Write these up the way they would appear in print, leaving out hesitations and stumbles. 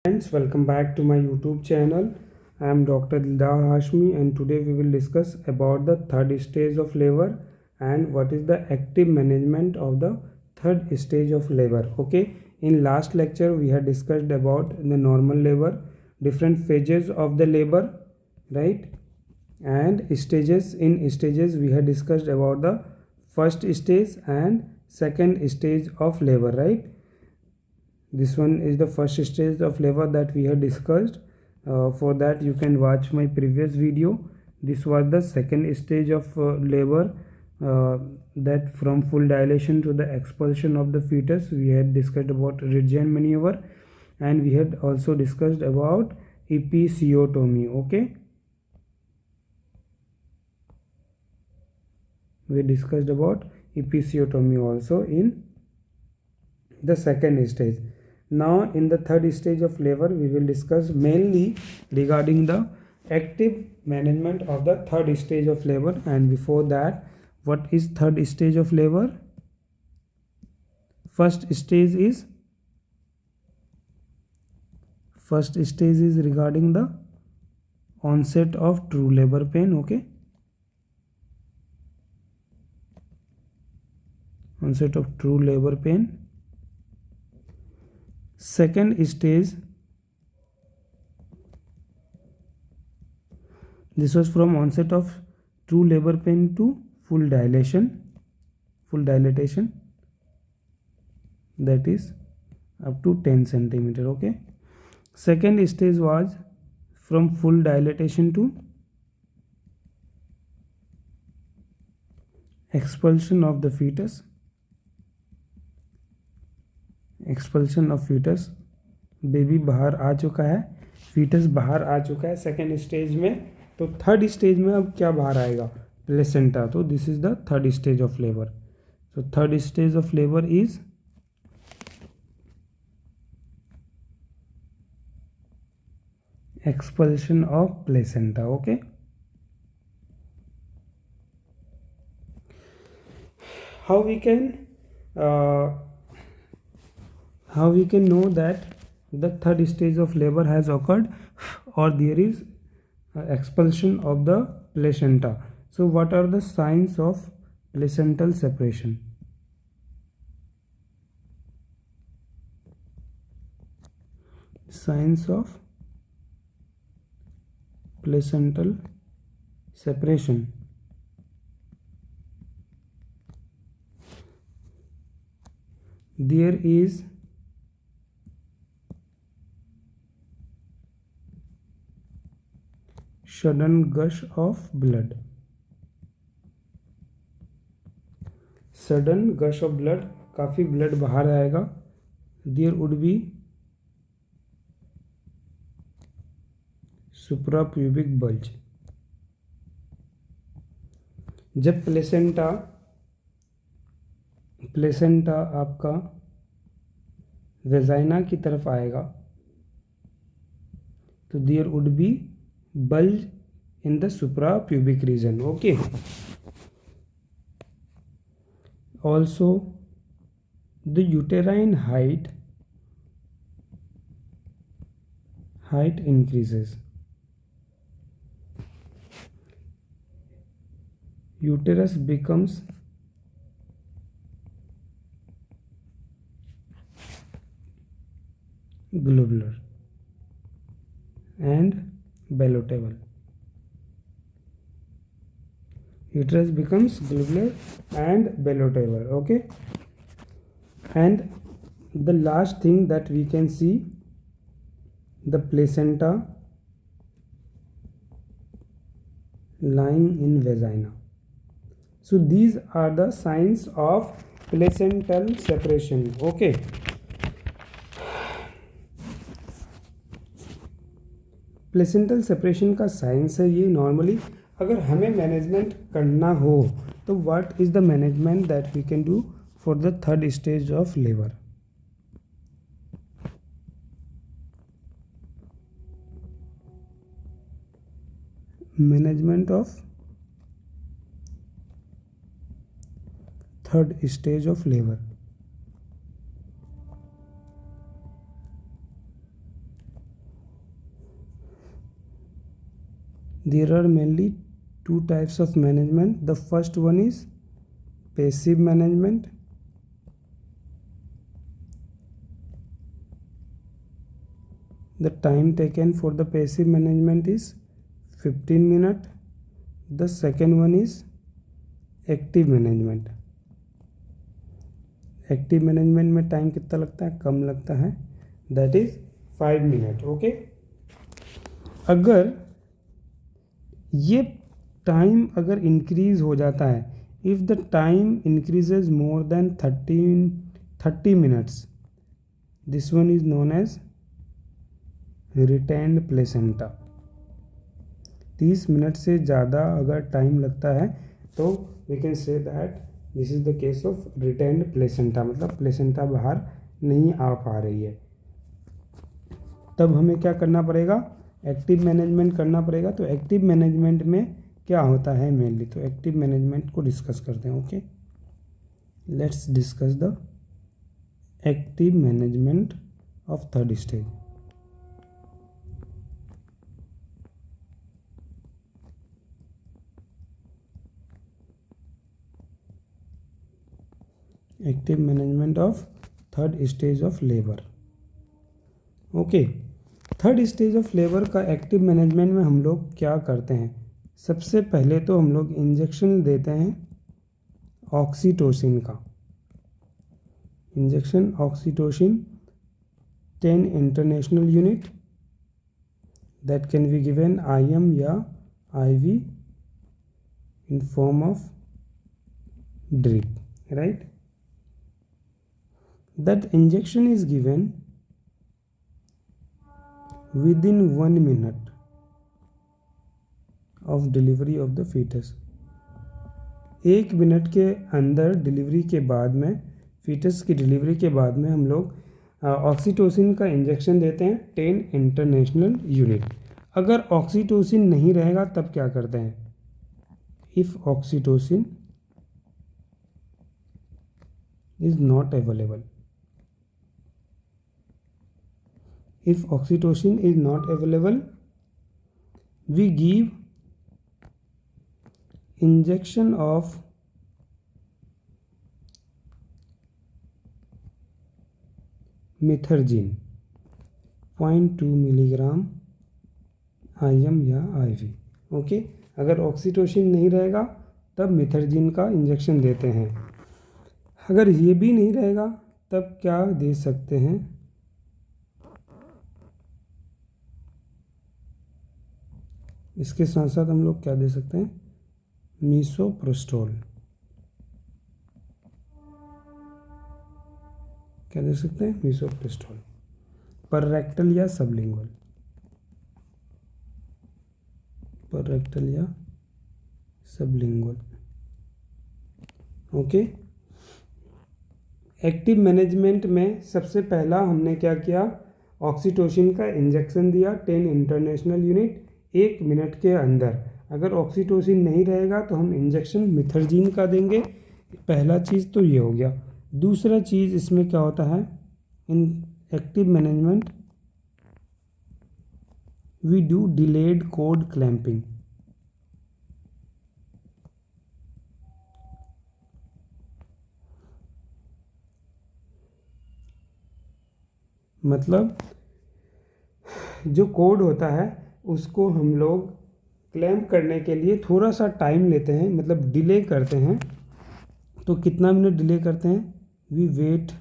Friends, welcome back to my YouTube channel. I am Dr. Dildar Hashmi and today we will discuss about the third stage of labor and what is the active management of the third stage of labor. Okay, in last lecture we had discussed about the normal labor, different phases of the labor, right? And stages. In stages we had discussed about the first stage and second stage of labor, right? This one is the first stage of labor that we have discussed. For that you can watch my previous video. This was the second stage of labor, that from full dilation to the expulsion of the fetus. We had discussed about Ridgeon maneuver and we had also discussed about episiotomy. Okay, we discussed about episiotomy also in the second stage. Now in the third stage of labor we will discuss mainly regarding the active management of the third stage of labor. And before that, what is third stage of labor? First stage is regarding the onset of true labor pain. Okay, onset of true labor pain. Second stage, this was from onset of true labor pain to full dilatation, that is up to 10 centimeter. Okay, second stage was from full dilatation to expulsion of the fetus, baby बाहर आ चुका है, foetus बाहर आ चुका है second stage में. तो third stage में अब क्या बाहर आएगा? प्लेसेंटा. तो this is the third stage of labour. So third stage of labour is expulsion of placenta. Okay, how we can know that the third stage of labor has occurred or there is expulsion of the placenta? So what are the signs of placental separation? Signs of placental separation. There is sudden gush of blood. Sudden gush of blood, काफ़ी blood बाहर आएगा. There would be suprapubic bulge. जब placenta आपका vagina की तरफ आएगा तो there would be bulge in the suprapubic region. Okay, also the uterine height increases. Uterus becomes globular and ballotable. Uterus becomes globular and ballotable. Okay, and the last thing that we can see, the placenta lying in vagina. So these are the signs of placental separation. Okay, placental separation का signs है ये. Normally अगर हमें management करना हो तो what is the management that we can do for the third stage of labour? Management of third stage of labour. There are mainly two types of management. The first one is passive management. The time taken for the passive management is 15 minutes. The second one is active management. Active management में time कितना लगता है? कम लगता है, that is 5 minute. Okay, अगर ये time अगर increase हो जाता है, if the time increases more than 30 minutes, this one is known as retained placenta. 30 minute से ज़्यादा अगर टाइम लगता है तो we can say that this is the case of retained placenta, मतलब प्लेसेंटा बाहर नहीं आ पा रही है. तब हमें क्या करना पड़ेगा? एक्टिव मैनेजमेंट करना पड़ेगा. तो एक्टिव मैनेजमेंट में क्या होता है मेनली? तो एक्टिव मैनेजमेंट को डिस्कस करते हैं. Okay, let's discuss the active management of third stage. Active management of third stage of labour. Okay, third stage of labour का एक्टिव मैनेजमेंट में हम लोग क्या करते हैं? सबसे पहले तो हम लोग इंजेक्शन देते हैं ऑक्सीटोसिन का. Injection oxytocin 10 international unit, that can be given IM या IV in form of drip, right? That injection is given within 1 minute of delivery of the fetus. 1 minute के अंदर डिलीवरी के बाद में, फीटस की डिलीवरी के बाद में हम लोग ऑक्सीटोसिन का इंजेक्शन देते हैं 10 इंटरनेशनल यूनिट. अगर ऑक्सीटोसिन नहीं रहेगा तब क्या करते हैं? If oxytocin is not available, if oxytocin is not available, we give injection of methergine 0.2 milligram IM या IV. ओके, अगर ऑक्सीटोसिन नहीं रहेगा तब मेथर्जिन का इंजेक्शन देते हैं. अगर ये भी नहीं रहेगा तब क्या दे सकते हैं? इसके साथ साथ हम लोग क्या दे सकते हैं? मीसोप्रोस्टोल. क्या दे सकते हैं? मीसोप्रोस्टोल. पर रेक्टल या सबलिंगुअल, पर रेक्टल या सबलिंगुअल. ओके, एक्टिव मैनेजमेंट में सबसे पहला हमने क्या किया? ऑक्सीटोसिन का इंजेक्शन दिया 10 इंटरनेशनल यूनिट 1 मिनट के अंदर. अगर ऑक्सीटोसिन नहीं रहेगा तो हम इंजेक्शन मिथर्जिन का देंगे. पहला चीज़ तो ये हो गया. दूसरा चीज़ इसमें क्या होता है? In active management we do delayed cord clamping. मतलब जो कोड होता है उसको हम लोग क्लैम्प करने के लिए थोड़ा सा टाइम लेते हैं, मतलब डिले करते हैं. तो कितना मिनट डिले करते हैं? वी वेट,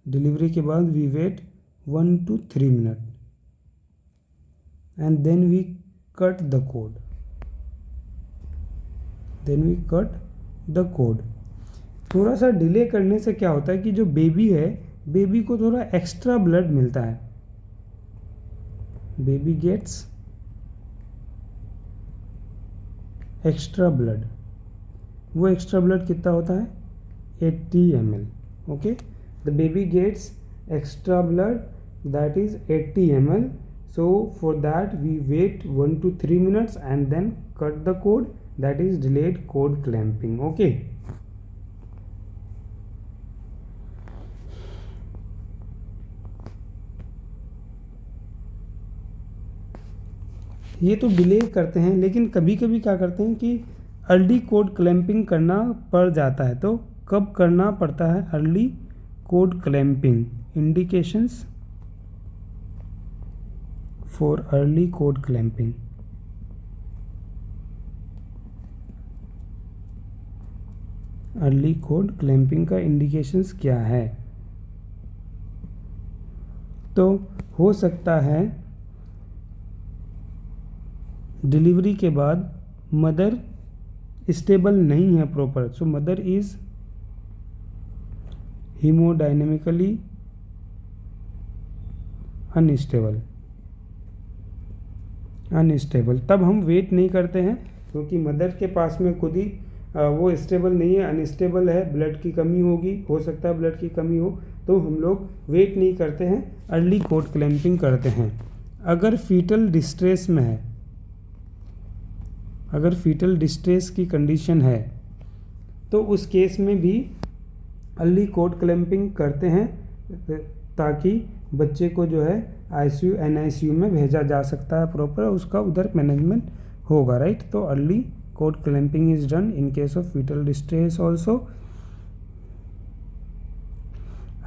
डिलीवरी के बाद we wait 1 to 3 minute and then we cut the cord. थोड़ा सा डिले करने से क्या होता है कि जो बेबी है, बेबी को थोड़ा एक्स्ट्रा ब्लड मिलता है. Baby gets extra blood. वो एक्स्ट्रा ब्लड कितना होता है? 80 ml. Okay, the baby gets extra blood that is 80 ml. So for that we wait 1 to 3 minutes and then cut the cord, that is delayed cord clamping. Okay, ये तो delay करते हैं, लेकिन कभी कभी क्या करते हैं कि अर्ली कोड क्लैंपिंग करना पड़ जाता है। तो कब करना पड़ता है early cord clamping? Indications for early cord clamping. Early cord clamping का इंडिकेशंस क्या है? तो हो सकता है डिलीवरी के बाद मदर स्टेबल नहीं है proper, so mother is haemodynamically unstable. तब हम वेट नहीं करते हैं, क्योंकि मदर के पास में खुद ही वो स्टेबल नहीं है, अनस्टेबल है, ब्लड की कमी होगी, हो सकता है ब्लड की कमी हो, तो हम लोग वेट नहीं करते हैं, अर्ली कोड क्लैंपिंग करते हैं। अगर फीटल डिस्ट्रेस में है, अगर फीटल डिस्ट्रेस की कंडीशन है, तो उस केस में भी अर्ली कोड क्लैंपिंग करते हैं, ताकि बच्चे को जो है आईसीयू एनआईसीयू में भेजा जा सकता है प्रॉपर, उसका उधर मैनेजमेंट होगा, राइट। तो early cord clamping is done in case of fetal distress also.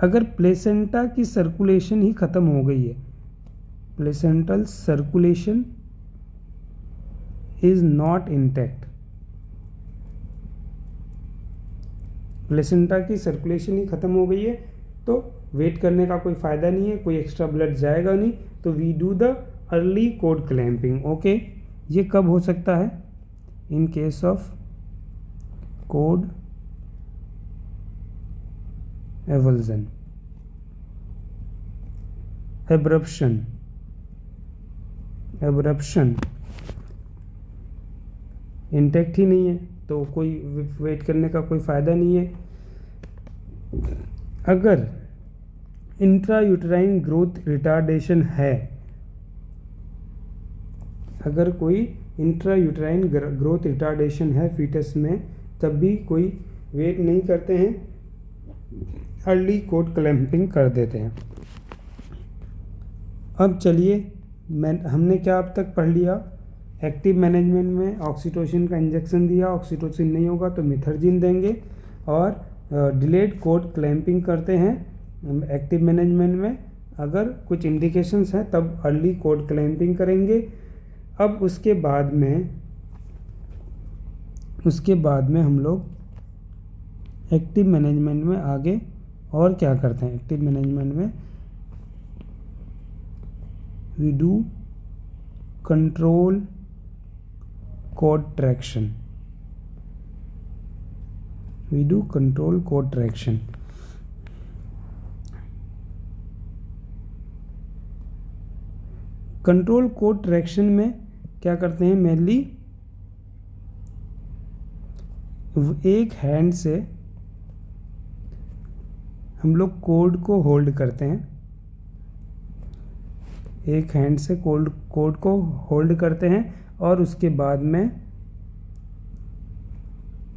अगर प्लेसेंटा की सर्कुलेशन ही खत्म हो गई है, placental circulation is not intact, placenta की सर्कुलेशन ही खत्म हो गई है, तो वेट करने का कोई फ़ायदा नहीं है, कोई एक्स्ट्रा ब्लड जाएगा नहीं, तो we do the early cord clamping. Okay, ये कब हो सकता है? In case of cord avulsion, abruption intact ही नहीं है, तो कोई वेट करने का कोई फ़ायदा नहीं है। अगर इंट्रायूटराइन ग्रोथ रिटार्डेशन है, अगर कोई इंट्रायूटराइन ग्रोथ रिटार्डेशन है फीटस में, तब भी कोई वेट नहीं करते हैं, अर्ली कोड क्लैंपिंग कर देते हैं। अब चलिए, हमने क्या अब तक पढ़ लिया? एक्टिव मैनेजमेंट में ऑक्सीटोसिन का इंजेक्शन दिया, ऑक्सीटोसिन नहीं होगा तो मिथर्जिन देंगे, और डिलेड कोड क्लैंपिंग करते हैं एक्टिव मैनेजमेंट में। अगर कुछ इंडिकेशंस हैं तब अर्ली कोड क्लैंपिंग करेंगे। अब उसके बाद में हम लोग एक्टिव मैनेजमेंट में आगे और क्या करते हैं? एक्टिव मैनेजमेंट में we do control cord traction, we do control cord traction. Control cord traction में क्या करते हैं? मेनली एक हैंड से हम लोग कोड को होल्ड करते हैं, एक हैंड से कोड को होल्ड करते हैं, और उसके बाद में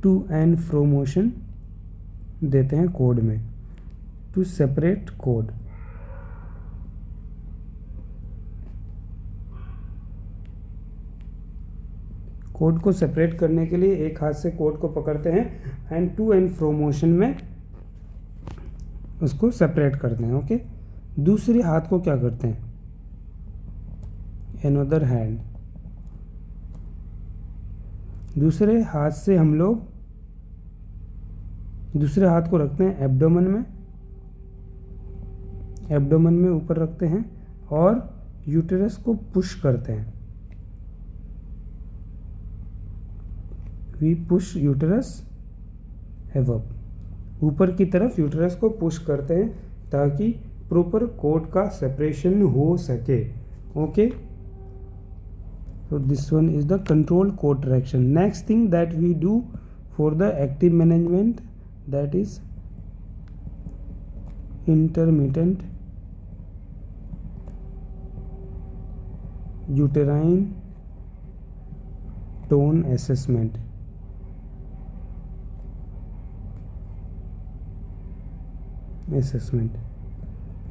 टू एंड फ्रो मोशन देते हैं कोड में, टू सेपरेट कोड। कोड को सेपरेट करने के लिए एक हाथ से कोड को पकड़ते हैं and to and fro motion में उसको सेपरेट करते हैं। ओके, दूसरे हाथ को क्या करते हैं? अनदर हैंड, दूसरे हाथ से हम लोग दूसरे हाथ को रखते हैं एब्डोमेन में ऊपर रखते हैं, और यूटेरस को पुश करते हैं। वी पुश यूटेरस अबव, ऊपर की तरफ यूटेरस को पुश करते हैं ताकि प्रॉपर कोड का सेपरेशन हो सके। Okay, so this one is the control code traction. Next thing that we do for the active management, that is intermittent uterine tone assessment.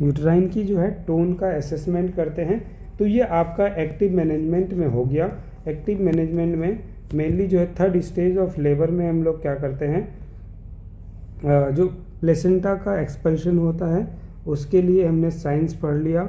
Uterine की जो है टोन का असेसमेंट करते हैं। तो ये आपका एक्टिव मैनेजमेंट में हो गया। एक्टिव मैनेजमेंट में मेनली जो है थर्ड स्टेज ऑफ लेबर में हम लोग क्या करते हैं, जो प्लेसेंटा का एक्सपल्शन होता है उसके लिए हमने साइंस पढ़ लिया।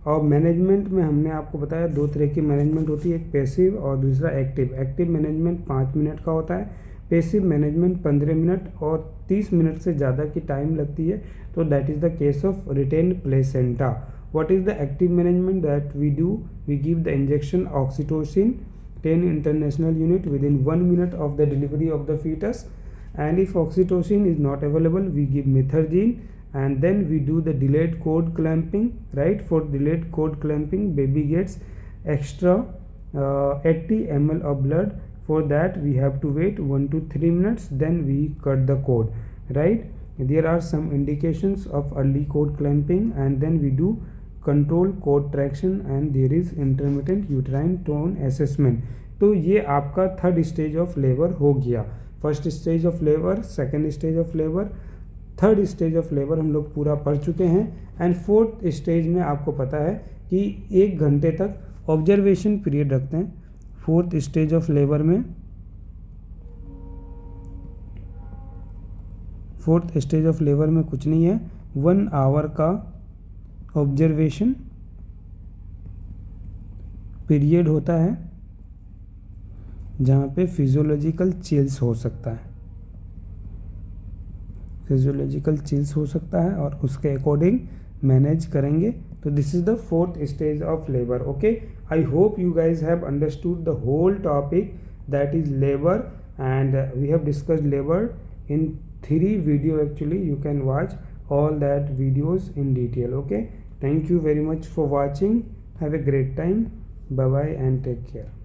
और मैनेजमेंट में हमने आपको बताया दो तरह की मैनेजमेंट होती है, एक पैसिव और दूसरा एक्टिव। एक्टिव मैनेजमेंट 5 मिनट का होता है, पैसिव मैनेजमेंट 15 मिनट और 30 मिनट से ज़्यादा की टाइम लगती है। तो that is the case of retained placenta. What is the active management that we do, we give the injection oxytocin 10 international unit within 1 minute of the delivery of the fetus, and if oxytocin is not available we give methergine, and then we do the delayed cord clamping, right? For delayed cord clamping baby gets extra 80 ml of blood. For that we have to wait 1 to 3 minutes, then we cut the cord, right? There are some indications of early cord clamping, and then we do control cord traction and there is intermittent uterine tone assessment. तो ये आपका third stage of labour हो गया। First stage of labour, second stage of labour, third stage of labour हम लोग पूरा पढ़ चुके हैं। एंड फोर्थ स्टेज में आपको पता है कि 1 घंटे तक ऑब्जर्वेशन पीरियड रखते हैं। फोर्थ स्टेज ऑफ लेबर में, फोर्थ स्टेज ऑफ लेबर में कुछ नहीं है, 1 आवर का ऑब्जर्वेशन पीरियड होता है जहाँ पे फिजियोलॉजिकल चिल्स हो सकता है, फिजियोलॉजिकल चिल्स हो सकता है और उसके अकॉर्डिंग मैनेज करेंगे। तो this is the fourth stage of labour. Okay, I hope you guys have understood the whole topic that is labour, and we have discussed labour in 3 video. Actually you can watch all that videos in detail. Okay, thank you very much for watching. Have a great time. Bye bye and take care.